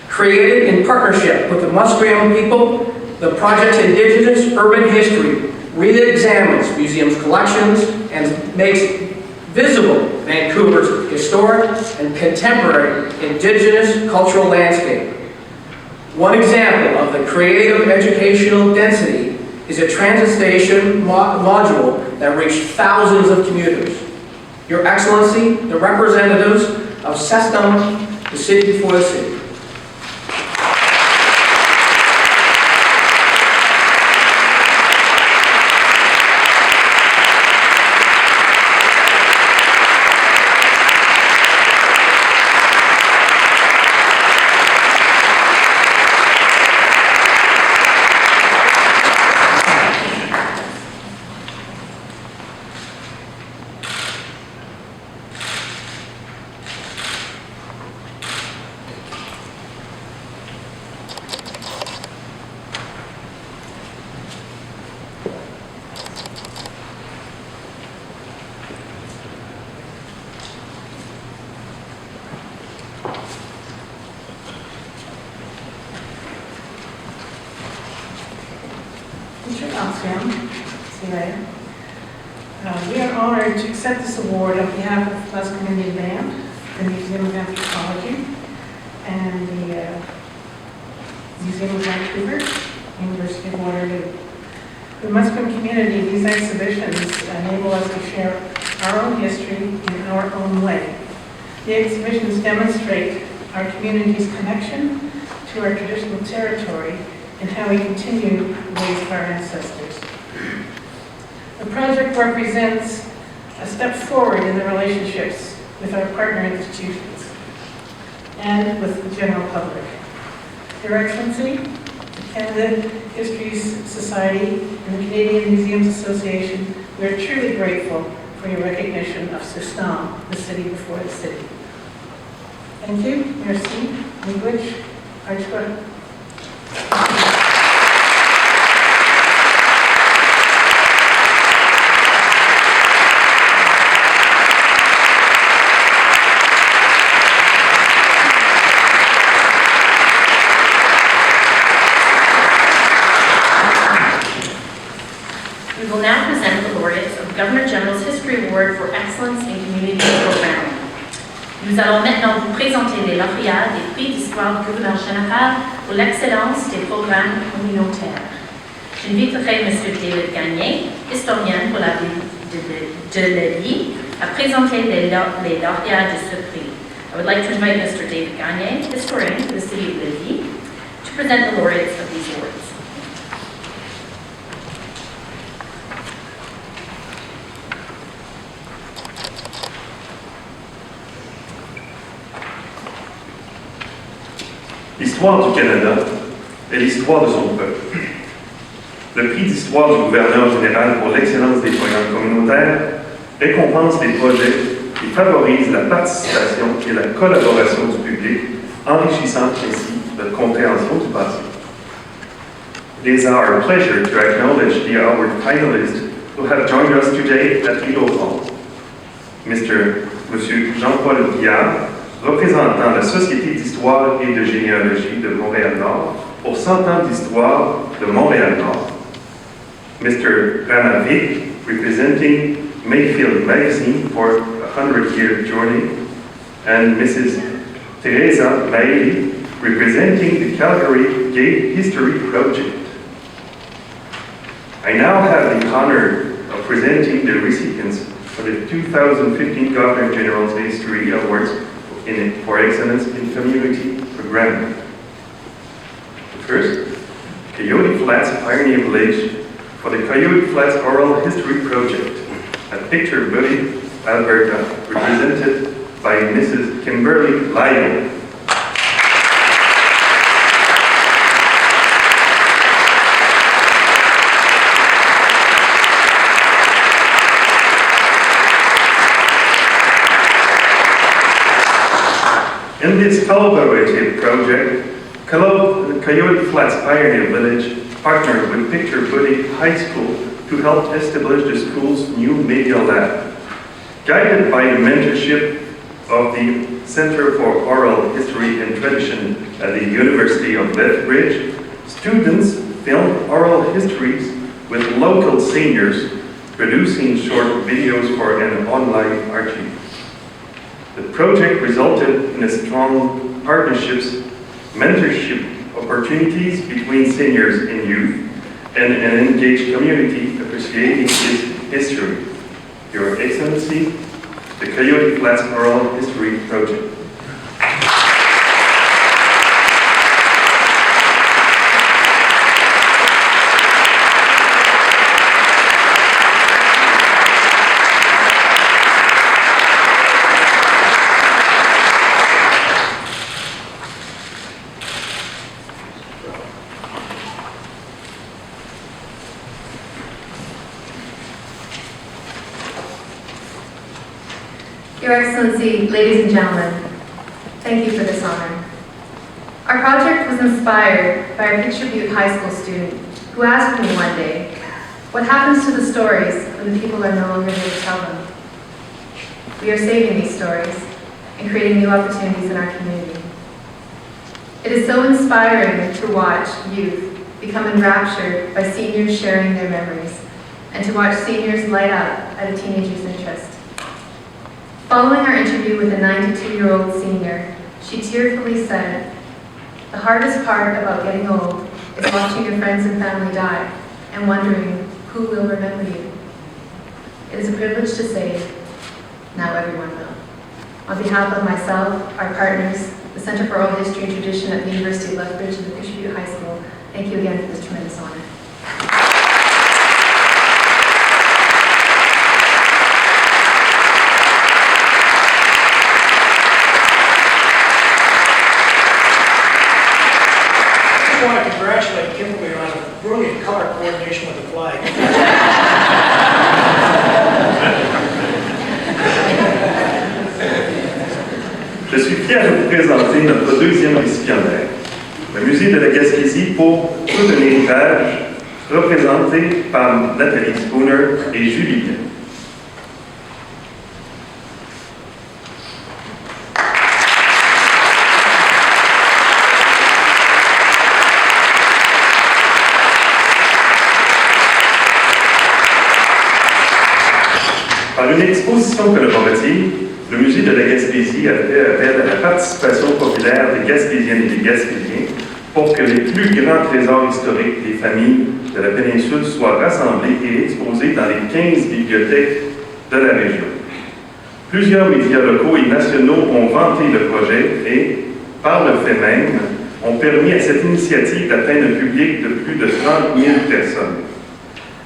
Created in partnership with the Musqueam people, the project's Indigenous urban history re-examines museums' collections and makes visible Vancouver's historic and contemporary Indigenous cultural landscape. One example of the creative educational density is a transit station module that reached thousands of commuters. Your Excellency, the representatives of Cessna, the City Before the City. We are honored to accept this award on behalf of the Musqueam Indian Band, the Museum of Anthropology, and the Museum of Vancouver, University of Waterloo. For the Musqueam community, these exhibitions enable us to share our own history in our own way. The exhibitions demonstrate our community's connection to our traditional territory and how we continue the ways of our ancestors. The project represents a step forward in the relationships with our partner institutions and with the general public. Your Excellency, the Canada History Society and the Canadian Museums Association, we are truly grateful for your recognition of Cessna, the City Before the City. Thank you. Merci. Language. Archibald. We will now present the laureates of the Governor General's History Award for Excellence in Community Programming. Nous allons maintenant vous présenter les lauréats des prix d'histoire du gouverneur général pour l'excellence des programmes communautaires. J'inviterai M. David Gagné, historien pour la ville de Lévis, à présenter les lauréats de ce prix. I would like to invite Mr. David Gagné, historian for the city of Lévis, to present the laureates of these awards. L'histoire du Canada est l'histoire de son peuple. Le prix d'histoire du gouverneur général pour l'excellence des programmes communautaires récompense les projets qui favorisent la participation et la collaboration du public, enrichissant ainsi notre compréhension du passé. It is our pleasure to acknowledge the award finalists who have joined us today at Rideau Hall. Monsieur Jean-Paul Guillard, représentant la Société d'histoire et de généalogie de Montréal-Nord pour 100 ans d'histoire de Montréal-Nord. Mr. Rana Vic, representing Mayfield Magazine for a 100-year journey, and Mrs. Teresa Maeli, representing the Calgary Gay History Project. I now have the honor of presenting the recipients for the 2015 Governor General's History Awards for Excellence in Community Programming. First, Coyote Flats Pioneer Village for the Coyote Flats Oral History Project at Picture Buddy, Alberta, represented by Mrs. Kimberly Lyle. In this collaborative project, Coyote Flats Pioneer Village partnered with Picture Buddy High School to help establish the school's new media lab. Guided by the mentorship of the Center for Oral History and Tradition at the University of Lethbridge, students filmed oral histories with local seniors, producing short videos for an online archive. The project resulted in a strong partnerships, mentorship opportunities between seniors and youth, and an engaged community appreciating its history. Your Excellency, the Coyote Flats Oral History Project. Your Excellency, ladies and gentlemen, thank you for this honor. Our project was inspired by a Picture Butte High School student who asked me one day, what happens to the stories when the people are no longer here to tell them? We are saving these stories and creating new opportunities in our community. It is so inspiring to watch youth become enraptured by seniors sharing their memories, and to watch seniors light up at a teenager's interest. Following our interview with a 92-year-old senior, she tearfully said, "The hardest part about getting old is watching your friends and family die and wondering who will remember you. It is a privilege to say, now everyone will." On behalf of myself, our partners, the Center for Oral History and Tradition at the University of Lethbridge and the Picture Butte High School, thank you again for this tremendous honor. I want to congratulate Kimberly on a brilliant color coordination with the flag. Je suis fier de vous présenter notre deuxième récipiendaire, le Musée de la Gaspésie pour tout un héritage, représenté par Nathalie Spooner et Julie Bien. Par une exposition collaborative, le Musée de la Gaspésie a fait appel à la participation populaire des Gaspésiennes et des Gaspésiens pour que les plus grands trésors historiques des familles de la péninsule soient rassemblés et exposés dans les 15 bibliothèques de la région. Plusieurs médias locaux et nationaux ont vanté le projet et, par le fait même, ont permis à cette initiative d'atteindre un public de plus de 30 000 personnes.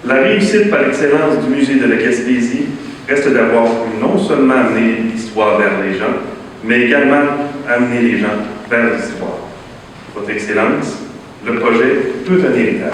La réussite par excellence du Musée de la Gaspésie reste d'avoir pu non seulement amener l'histoire vers les gens, mais également amener les gens vers l'histoire. Votre Excellence, le projet Tout un héritage.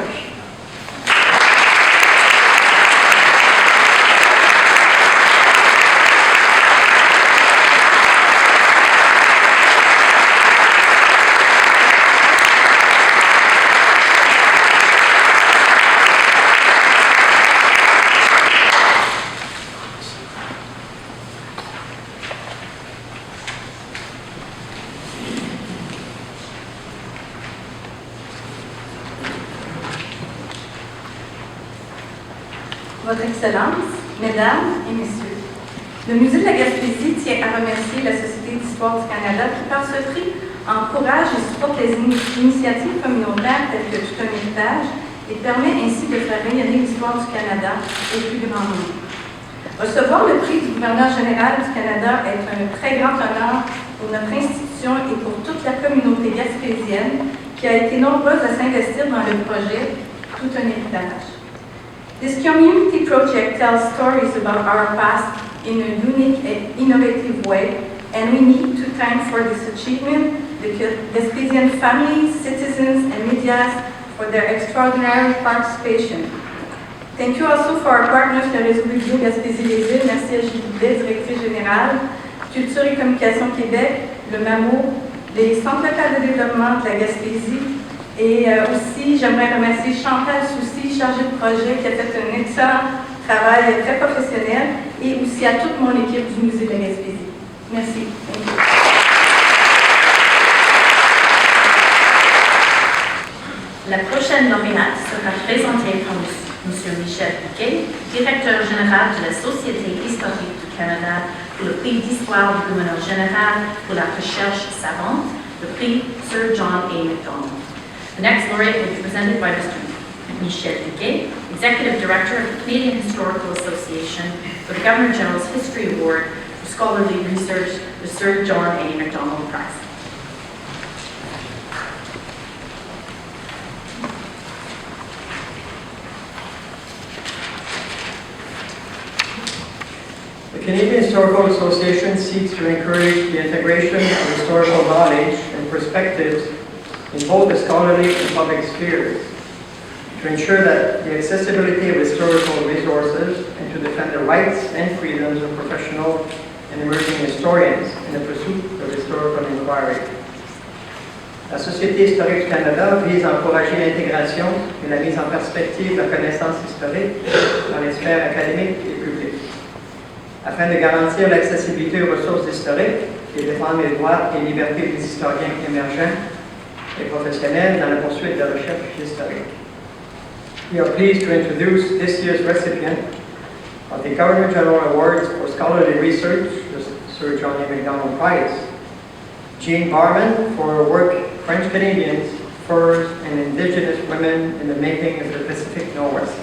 Votre Excellence, Mesdames et Messieurs, le Musée de la Gaspésie tient à remercier la Société d'histoire du Canada qui, par ce prix, encourage et supporte les initiatives communautaires telles que Tout un héritage et permet ainsi de faire rayonner l'histoire du Canada au plus grand nombre. Recevoir le prix du gouverneur général du Canada est un très grand honneur pour notre institution et pour toute la communauté gaspésienne qui a été nombreuse à s'investir dans le projet Tout un héritage. This community project tells stories about our past in a unique and innovative way, and we need to thank for this achievement the Gaspésian families, citizens, and media for their extraordinary participation. Thank you also for our partners, le Réseau Biblio Gaspésie-les-Îles, merci à Gilles Boudet, directrice générale, Culture et Communication Québec, le MAMO, les centres locaux de développement de la Gaspésie, et aussi j'aimerais remercier Chantal Soucy, chargée de projet, qui a fait un excellent travail très professionnel, et aussi à toute mon équipe du Musée de la Gaspésie. Merci. Thank you. La prochaine lauréate sera présentée par M. Michel Bouquet, directeur général de la Société historique du Canada, pour le prix d'histoire du gouverneur général pour la recherche savante, le prix Sir John A. Macdonald. The next laureate will be presented by Mr. Michel Bouquet, Executive Director of the Canadian Historical Association, for the Governor General's History Award for Scholarly Research, the Sir John A. Macdonald Prize. The Canadian Historical Association seeks to encourage the integration of historical knowledge and perspectives in both the scholarly and public spheres, to ensure that the accessibility of historical resources and to defend the rights and freedoms of professional and emerging historians in the pursuit of historical inquiry. La Société historique du Canada vise à encourager l'intégration et la mise en perspective de la connaissance historique dans les sphères académiques et publiques, afin de garantir l'accessibilité aux ressources historiques et défendre les droits et libertés des historiens émergents et professionnels dans la poursuite de la recherche historique. We are pleased to introduce this year's recipient of the Governor General Awards for Scholarly Research, the Sir John A. Macdonald Prize, Jean Barman for her work French Canadians, Furs, and Indigenous Women in the Making of the Pacific Northwest.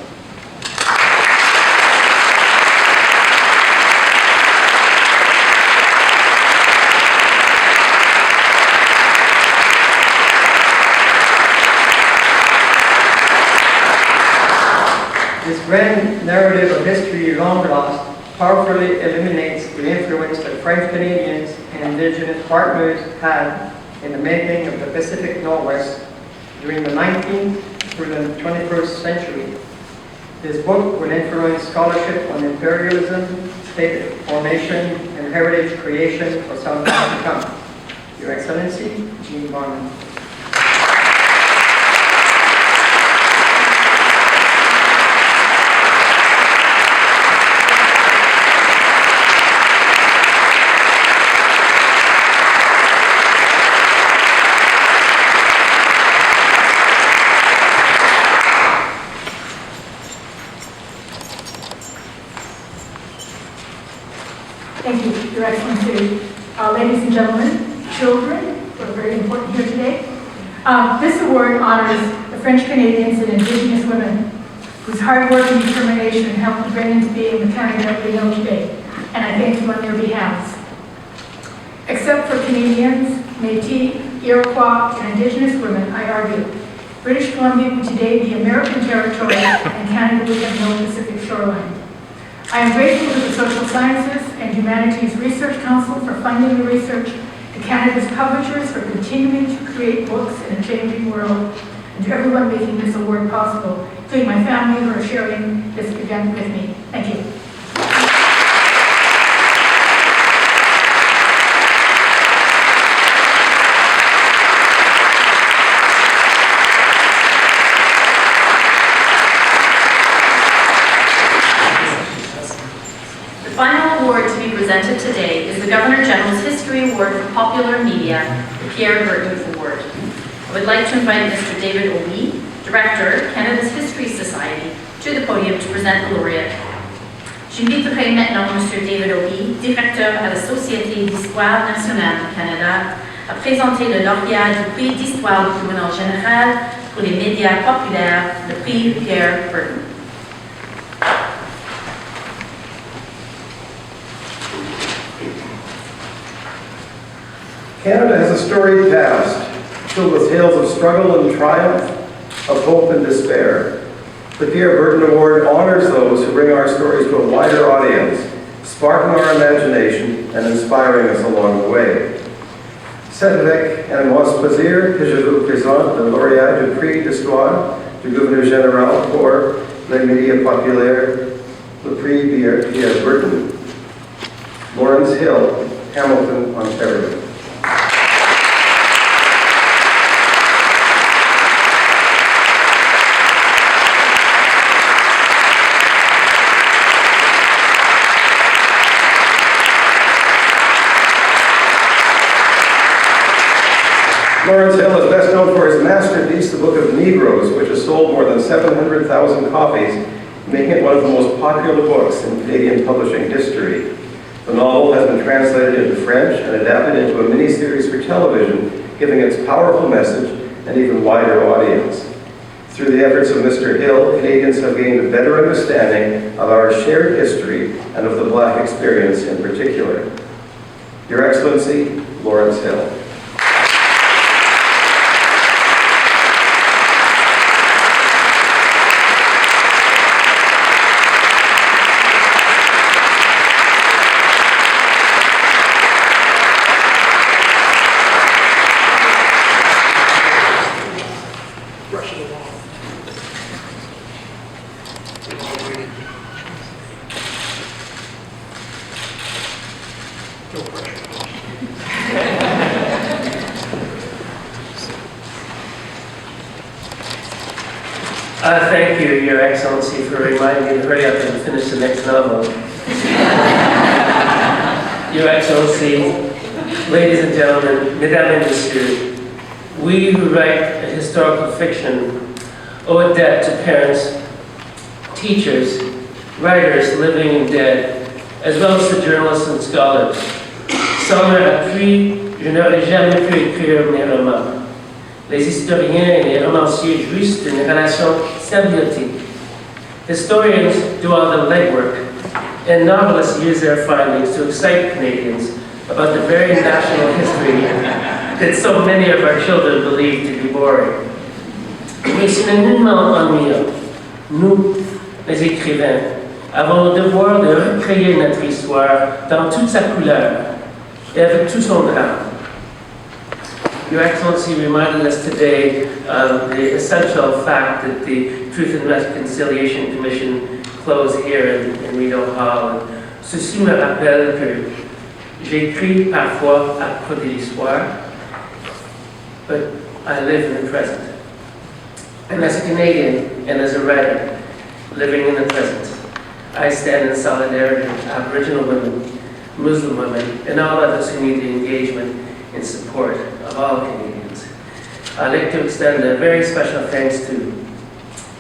This grand narrative of history long lost powerfully illuminates the influence that French Canadians and Indigenous partners had in the making of the Pacific Northwest during the 19th through the 21st century. This book will influence scholarship on imperialism, state formation, and heritage creation for some time to come. Your Excellency, Jean Barman. Thank you, Your Excellency. Ladies and gentlemen, children, who are very important here today. This award honors the French Canadians and Indigenous women whose hard work and determination helped to bring into being the Canada we know today, and I thank you on their behalves. Except for Canadians, Métis, Iroquois, and Indigenous women, I argue, British Columbia would today be American territory and Canada would have no Pacific shoreline. I am grateful to the Social Sciences and Humanities Research Council for funding the research, to Canada's publishers for continuing to create books in a changing world, and to everyone making this award possible, including my family who are sharing this event with me. Thank you. The final award to be presented today is the Governor General's History Award for Popular Media, the Pierre Berthoud Award. I would like to invite Mr. David Obi, Director, Canada's History Society, to the podium to present the laureate. J'inviterai maintenant Mr. David Obi, Directeur à la Société d'Histoire nationale du Canada, à présenter le lauréat du prix d'Histoire du gouverneur général pour pour les médias populaires, le prix Pierre Burton. Canada has a storied past, filled with tales of struggle and triumph, of hope and despair. The Pierre Burton Award honors those who bring our stories to a wider audience, sparking our imagination and inspiring us along the way. C'est avec un immense plaisir que je vous présente le lauréat du prix d'histoire du gouverneur général pour les médias populaires, le prix Pierre Burton, Lawrence Hill, Hamilton, Ontario. Lawrence Hill is best known for his masterpiece, The Book of Negroes, which has sold more than 700,000 copies, making it one of the most popular books in Canadian publishing history. The novel has been translated into French and adapted into a miniseries for television, giving its powerful message an even wider audience. Through the efforts of Mr. Hill, Canadians have gained a better understanding of our shared history and of the Black experience in particular. Your Excellency, Lawrence Hill. Thank you, Your Excellency, for reminding me to hurry up and finish the next novel. Your Excellency, ladies and gentlemen, mesdames et messieurs, we who write a historical fiction owe a debt to parents, teachers, writers living and dead, as well as to journalists and scholars. Sans leur appui, je n'aurais jamais pu écrire mes romans. Les historiens et les romanciers jouissent d'une relation symbiotique. Historians do all the legwork, and novelists use their findings to excite Canadians about the very national history that so many of our children believe to be boring. Mais ce n'est nullement ennuyant. Nous, les écrivains, avons le devoir de recréer notre histoire dans toute sa couleur et avec tout son drame. Your Excellency reminded us today of the essential fact that the Truth and Reconciliation Commission closed here in Rideau Hall. Ceci me rappelle que j'écris parfois à propos de l'histoire, but I live in the present. And as a Canadian and as a writer living in the present, I stand in solidarity with Aboriginal women, Muslim women, and all others who need the engagement in support of all Canadians. I'd like to extend a very special thanks to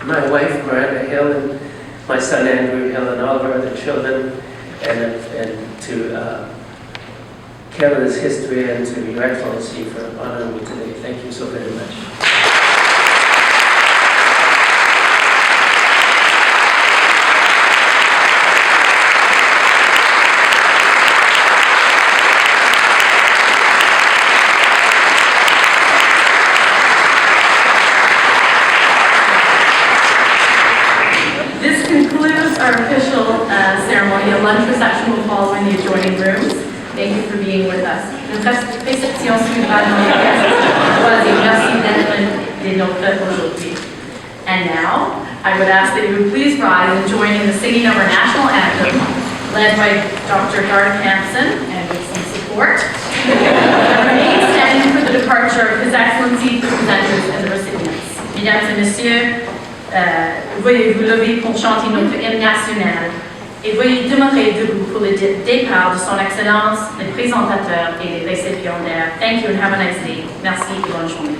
my wife, Miranda Hill, and my son, Andrew Hill, and all of our other children, and to Canada's history, and to Your Excellency for honoring me today. Thank you so very much. Our official ceremony, a lunch reception will follow in the adjoining rooms. Thank you for being with us. Notre réception suivra dans les pièces. Merci d'être des nôtres aujourd'hui. And now, I would ask that you would please rise and join in the singing of our national anthem, led by Dr. Garth Hampson, and with some support. Remain standing for the departure of His Excellency, the presenters, and the recipients. Mesdames et messieurs, veuillez vous lever pour chanter notre hymne national et veuillez demeurer debout pour le départ de son Excellence, les présentateurs et les récipiendaires. Thank you and have a nice day. Merci et bonne journée.